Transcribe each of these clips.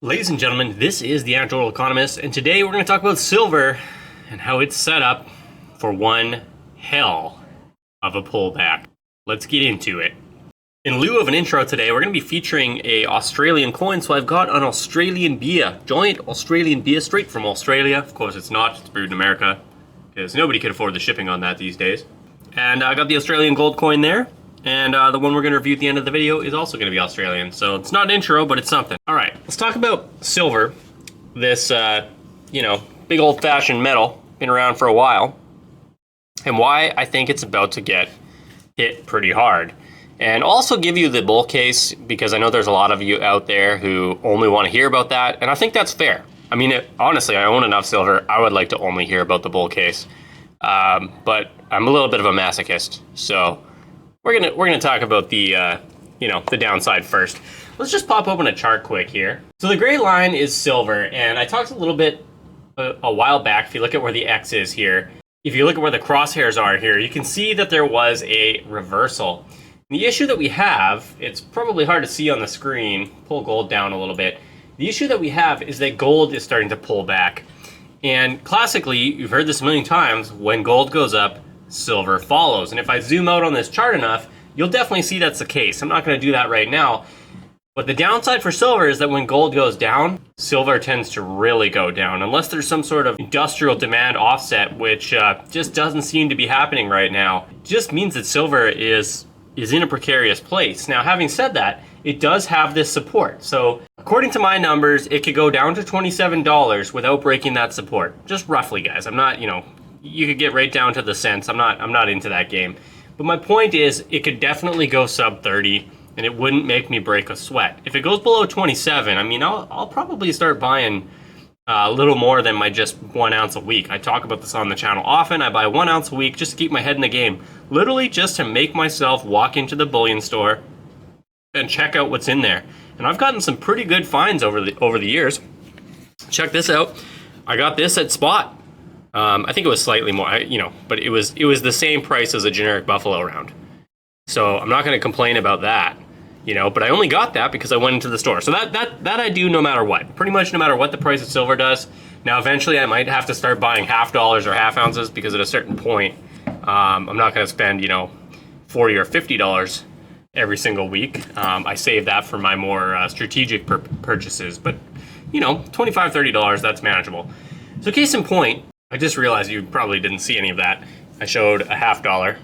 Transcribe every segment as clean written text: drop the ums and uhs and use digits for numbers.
Ladies and gentlemen, this is the Anecdotal Economist, and today we're going to talk about silver and how it's set up for one hell of a pullback. Let's get into it. In lieu of an intro today, we're going to be featuring a Australian coin, so I've got an Australian beer, giant Australian beer straight from Australia. Of course it's not, it's brewed in America, because nobody can afford the shipping on that these days. And I got the Australian gold coin there. And the one we're going to review at the end of the video is also going to be Australian. So it's not an intro, but it's something. All right, let's talk about silver. This, big old-fashioned metal, been around for a while. And why I think it's about to get hit pretty hard. And also give you the bull case, because I know there's a lot of you out there who only want to hear about that. And I think that's fair. I mean, honestly, I own enough silver. I would like to only hear about the bull case. But I'm a little bit of a masochist, so We're gonna talk about the the downside first. Let's just pop open a chart quick here. So the gray line is silver, and I talked a little bit a while back. If you look at where the X is here, if you look at where the crosshairs are here, you can see that there was a reversal. The issue that we have, it's probably hard to see on the screen. Pull gold down a little bit. The issue that we have is that gold is starting to pull back, and classically, you've heard this a million times. When gold goes up, silver follows. And if I zoom out on this chart enough, you'll definitely see that's the case. I'm not going to do that right now. But the downside for silver is that when gold goes down, silver tends to really go down, unless there's some sort of industrial demand offset, which just doesn't seem to be happening right now. It just means that silver is in a precarious place. Now, having said that, it does have this support. So according to my numbers, it could go down to $27 without breaking that support. Just roughly, guys. I'm not, you could get right down to the cents. I'm not into that game. But my point is, it could definitely go sub 30, and it wouldn't make me break a sweat. If it goes below 27, I mean, I'll probably start buying a little more than my just 1 ounce a week. I talk about this on the channel often. I buy 1 ounce a week just to keep my head in the game. Literally just to make myself walk into the bullion store and check out what's in there. And I've gotten some pretty good finds over the years. Check this out. I got this at spot. I think it was slightly more, but it was the same price as a generic Buffalo round. So I'm not going to complain about that, but I only got that because I went into the store. So that I do no matter what. Pretty much no matter what the price of silver does. Now, eventually I might have to start buying half dollars or half ounces, because at a certain point, I'm not going to spend, $40 or $50 every single week. I save that for my more strategic purchases. But, $25, $30, that's manageable. So case in point, I just realized you probably didn't see any of that. I showed a $50,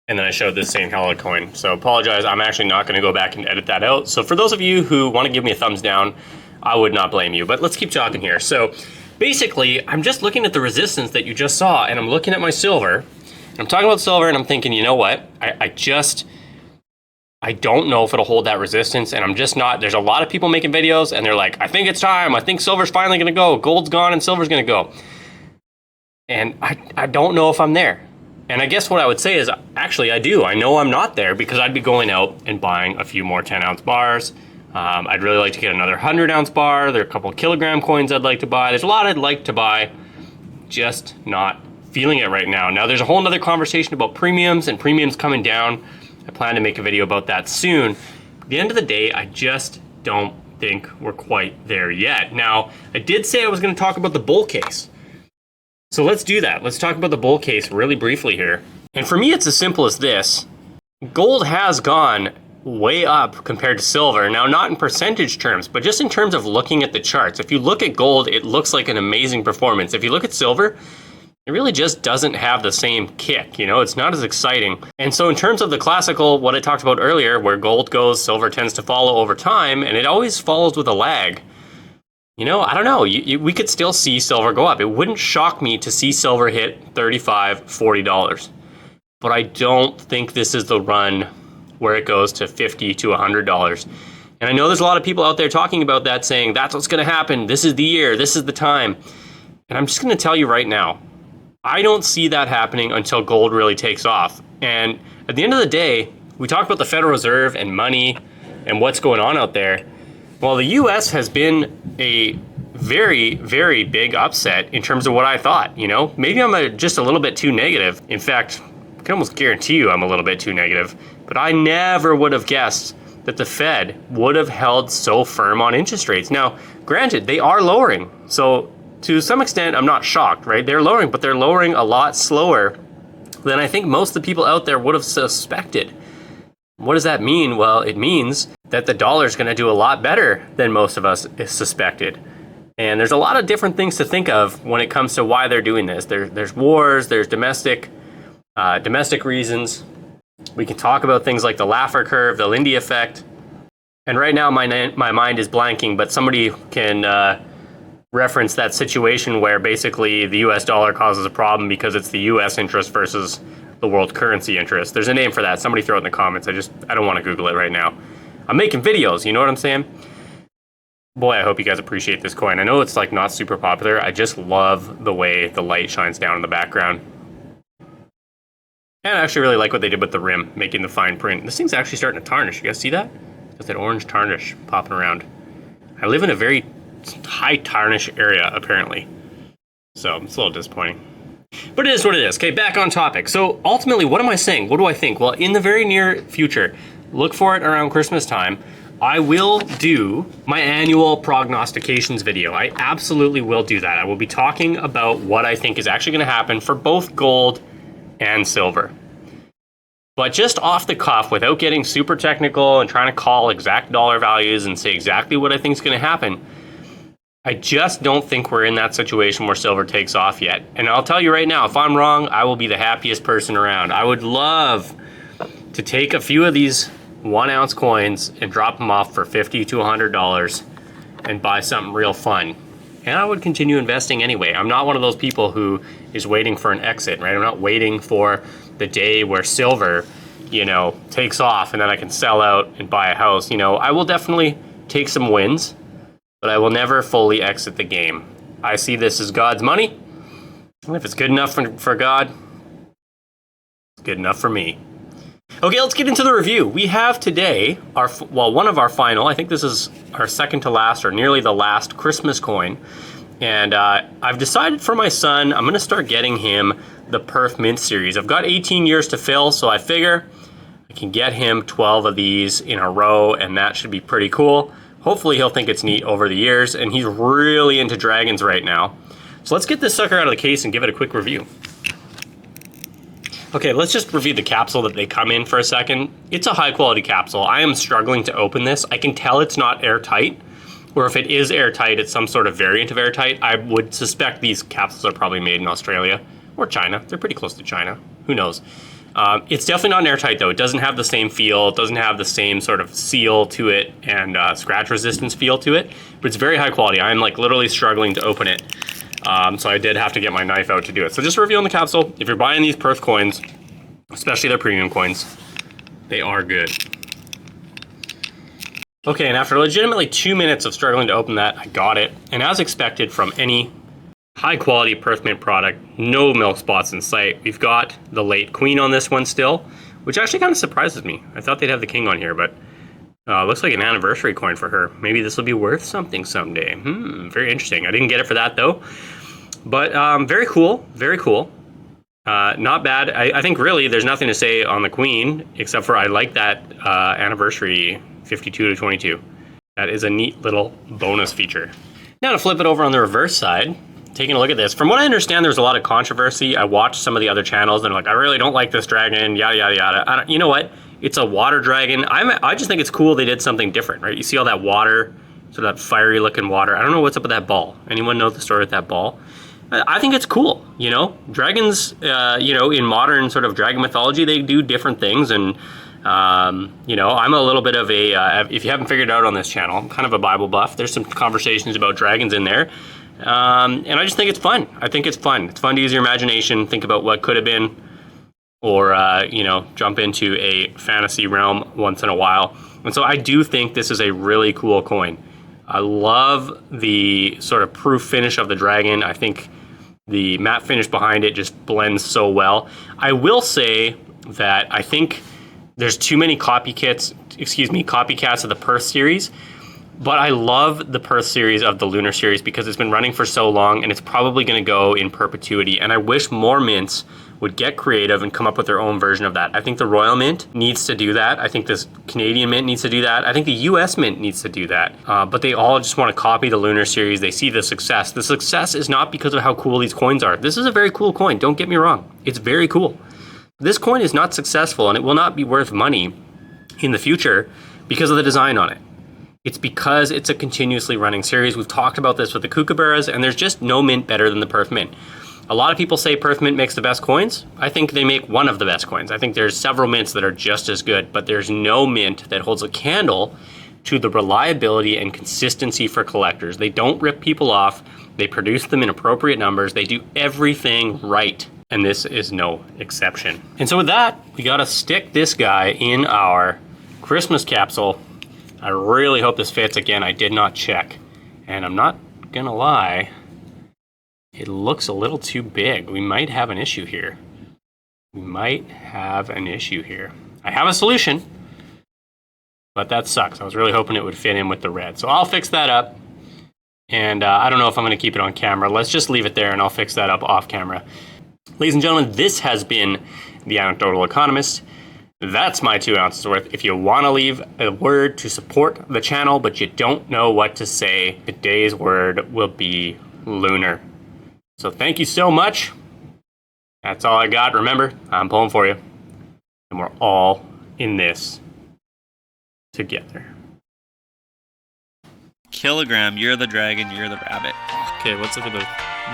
and then I showed this St. Helena coin. So apologize, I'm actually not going to go back and edit that out. So for those of you who want to give me a thumbs down, I would not blame you. But let's keep talking here. So basically, I'm just looking at the resistance that you just saw, and I'm looking at my silver. And I'm talking about silver, and I'm thinking, you know what? I don't know if it'll hold that resistance, and I'm just not. There's a lot of people making videos, and they're like, I think it's time. I think silver's finally going to go. Gold's gone, and silver's going to go. And I don't know if I'm there. And I guess what I would say is, actually, I do. I know I'm not there, because I'd be going out and buying a few more 10-ounce bars. I'd really like to get another 100-ounce bar. There are a couple of kilogram coins I'd like to buy. There's a lot I'd like to buy, just not feeling it right now. Now, there's a whole other conversation about premiums and premiums coming down. I plan to make a video about that soon. At the end of the day, I just don't think we're quite there yet. Now, I did say I was going to talk about the bull case. So let's do that. Let's talk about the bull case really briefly here. And for me, it's as simple as this. Gold has gone way up compared to silver. Now, not in percentage terms, but just in terms of looking at the charts. If you look at gold, it looks like an amazing performance. If you look at silver, it really just doesn't have the same kick. It's not as exciting. And so in terms of the classical, what I talked about earlier, where gold goes, silver tends to follow over time, and it always follows with a lag. I don't know. We could still see silver go up. It wouldn't shock me to see silver hit $35, $40. But I don't think this is the run where it goes to $50 to $100. And I know there's a lot of people out there talking about that, saying that's what's going to happen. This is the year. This is the time. And I'm just going to tell you right now, I don't see that happening until gold really takes off. And at the end of the day, we talk about the Federal Reserve and money and what's going on out there. Well, the U.S. has been a very, very big upset in terms of what I thought, Maybe I'm just a little bit too negative. In fact, I can almost guarantee you I'm a little bit too negative. But I never would have guessed that the Fed would have held so firm on interest rates. Now, granted, they are lowering. So to some extent, I'm not shocked, right? They're lowering, but they're lowering a lot slower than I think most of the people out there would have suspected. What does that mean? Well, it means that the dollar is going to do a lot better than most of us suspected. And there's a lot of different things to think of when it comes to why they're doing this. There's wars, there's domestic reasons. We can talk about things like the Laffer curve, the Lindy effect. And right now my mind is blanking, but somebody can reference that situation where basically the US dollar causes a problem because it's the US interest versus the world currency interest. There's a name for that. Somebody throw it in the comments. I don't want to Google it right now. I'm making videos, you know what I'm saying? Boy, I hope you guys appreciate this coin. I know it's like not super popular. I just love the way the light shines down in the background. And I actually really like what they did with the rim, making the fine print. This thing's actually starting to tarnish. You guys see that? There's that orange tarnish popping around. I live in a very high tarnish area, apparently. So it's a little disappointing. But it is what it is. Okay, back on topic. So ultimately, what am I saying? What do I think? Well, in the very near future, look for it around Christmas time, I will do my annual prognostications video. I absolutely will do that. I will be talking about what I think is actually going to happen for both gold and silver. But just off the cuff, without getting super technical and trying to call exact dollar values and say exactly what I think is going to happen, I just don't think we're in that situation where silver takes off yet. And I'll tell you right now, if I'm wrong, I will be the happiest person around. I would love to take a few of these 1 ounce coins and drop them off for $50 to $100 and buy something real fun. And I would continue investing anyway. I'm not one of those people who is waiting for an exit, right? I'm not waiting for the day where silver, takes off and then I can sell out and buy a house. I will definitely take some wins, but I will never fully exit the game. I see this as God's money. And if it's good enough for God, it's good enough for me. Okay, let's get into the review. We have today one of our final, I think this is our second to last or nearly the last Christmas coin. And I've decided for my son, I'm going to start getting him the Perth Mint series. I've got 18 years to fill, so I figure I can get him 12 of these in a row, and that should be pretty cool. Hopefully he'll think it's neat over the years, and he's really into dragons right now. So let's get this sucker out of the case and give it a quick review. Okay, let's just review the capsule that they come in for a second. It's a high quality capsule. I am struggling to open this. I can tell it's not airtight, or if it is airtight, it's some sort of variant of airtight. I would suspect these capsules are probably made in Australia or China. They're pretty close to China. Who knows? It's definitely not airtight though. It doesn't have the same feel. It doesn't have the same sort of seal to it and scratch resistance feel to it, but it's very high quality. I'm like literally struggling to open it. So I did have to get my knife out to do it. So just reviewing the capsule, if you're buying these Perth coins, especially their premium coins, they are good. Okay, and after legitimately 2 minutes of struggling to open that, I got it. And as expected from any high quality Perth Mint product, no milk spots in sight. We've got the late queen on this one still, which actually kind of surprises me. I thought they'd have the king on here, but looks like an anniversary coin for her. Maybe this will be worth something someday. Very interesting. I didn't get it for that though. But very cool, very cool. Not bad. I think really there's nothing to say on the queen, except for I like that anniversary 52 to 22. That is a neat little bonus feature. Now to flip it over on the reverse side, taking a look at this. From what I understand, there's a lot of controversy. I watched some of the other channels and they're like, I really don't like this dragon, yada, yada, yada. You know what? It's a water dragon. I just think it's cool they did something different, right? You see all that water, sort of that fiery looking water. I don't know what's up with that ball. Anyone know the story with that ball? I think it's cool, Dragons, in modern sort of dragon mythology, they do different things. And, I'm a little bit of if you haven't figured it out on this channel, I'm kind of a Bible buff. There's some conversations about dragons in there. And I just think it's fun. I think it's fun. It's fun to use your imagination, think about what could have been, or, jump into a fantasy realm once in a while. And so I do think this is a really cool coin. I love the sort of proof finish of the dragon. I think the matte finish behind it just blends so well. I will say that I think there's too many copycats of the Perth series, but I love the Perth series of the Lunar series because it's been running for so long and it's probably going to go in perpetuity. And I wish more mints would get creative and come up with their own version of that. I think the Royal Mint needs to do that. I think this Canadian Mint needs to do that. I think the US Mint needs to do that. But they all just want to copy the Lunar Series. They see the success. The success is not because of how cool these coins are. This is a very cool coin, don't get me wrong. It's very cool. This coin is not successful and it will not be worth money in the future because of the design on it. It's because it's a continuously running series. We've talked about this with the Kookaburras, and there's just no mint better than the Perth Mint. A lot of people say Perth Mint makes the best coins. I think they make one of the best coins. I think there's several mints that are just as good, but there's no mint that holds a candle to the reliability and consistency for collectors. They don't rip people off. They produce them in appropriate numbers. They do everything right, and this is no exception. And so with that, we gotta stick this guy in our Christmas capsule. I really hope this fits. Again, I did not check, and I'm not gonna lie, it looks a little too big. We might have an issue here. I have a solution, but that sucks. I was really hoping it would fit in with the red. So I'll fix that up, and I don't know if I'm gonna keep it on camera. Let's just leave it there, and I'll fix that up off camera. Ladies and gentlemen, this has been The Anecdotal Economist. That's my 2 ounces worth. If you want to leave a word to support the channel, but you don't know what to say, today's word will be lunar. So thank you so much. That's all I got. Remember, I'm pulling for you. And we're all in this together. Kilogram, you're the dragon, you're the rabbit. Okay, let's look at the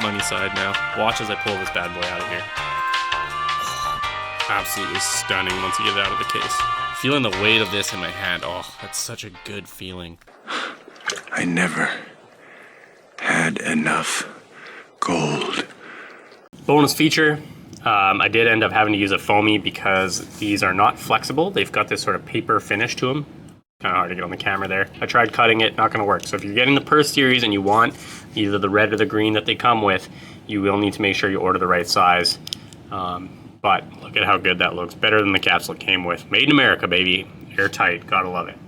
money side now. Watch as I pull this bad boy out of here. Absolutely stunning once you get it out of the case. Feeling the weight of this in my hand. Oh, that's such a good feeling. I never had enough gold. Bonus feature, I did end up having to use a foamy because these are not flexible. They've got this sort of paper finish to them. Kind of hard to get on the camera there. I tried cutting it, not gonna work. So if you're getting the Perth series and you want either the red or the green that they come with, you will need to make sure you order the right size. But look at how good that looks. Better than the capsule it came with. Made in America, baby. Airtight. Gotta love it.